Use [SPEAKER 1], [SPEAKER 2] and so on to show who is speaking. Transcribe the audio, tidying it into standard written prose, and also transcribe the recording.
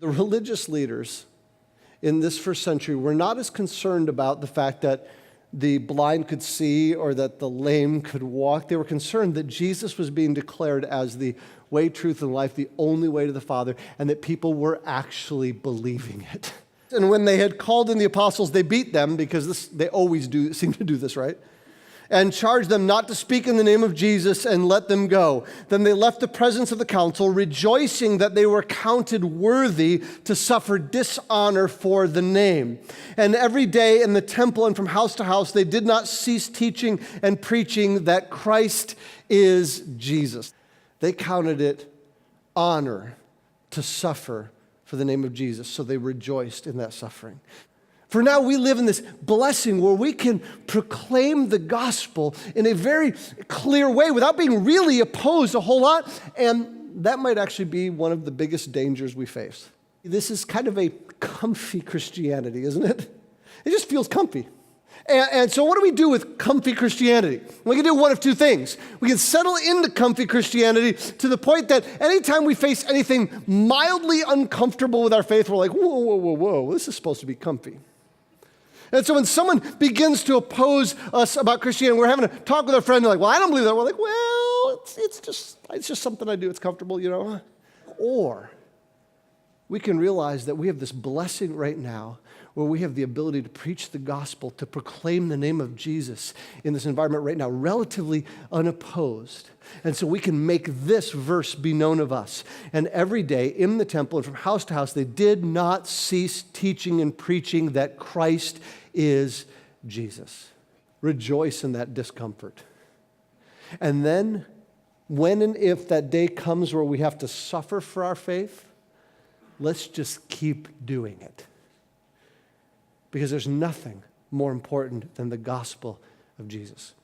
[SPEAKER 1] The religious leaders in this first century were not as concerned about the fact that the blind could see or that the lame could walk. They were concerned that Jesus was being declared as the way, truth, and life, the only way to the Father, and that people were actually believing it. And when they had called in the apostles, they beat them, because they always seem to do this, right? And charged them not to speak in the name of Jesus, and let them go. Then they left the presence of the council, rejoicing that they were counted worthy to suffer dishonor for the name. And every day in the temple and from house to house, they did not cease teaching and preaching that Christ is Jesus. They counted it honor to suffer for the name of Jesus, so they rejoiced in that suffering. For now we live in this blessing where we can proclaim the gospel in a very clear way without being really opposed a whole lot, and that might actually be one of the biggest dangers we face. This is kind of a comfy Christianity, isn't it? It just feels comfy. And so what do we do with comfy Christianity? We can do one of two things. We can settle into comfy Christianity to the point that anytime we face anything mildly uncomfortable with our faith, we're like, whoa, whoa, whoa, whoa, this is supposed to be comfy. And so when someone begins to oppose us about Christianity, we're having a talk with our friend, they're like, well, I don't believe that. We're like, well, it's just something I do. It's comfortable, you know. Or we can realize that we have this blessing right now where we have the ability to preach the gospel, to proclaim the name of Jesus in this environment right now, relatively unopposed. And so we can make this verse be known of us. And every day in the temple and from house to house, they did not cease teaching and preaching that Christ is Jesus. Rejoice in that discomfort. And then, when and if that day comes where we have to suffer for our faith, let's just keep doing it. Because there's nothing more important than the gospel of Jesus.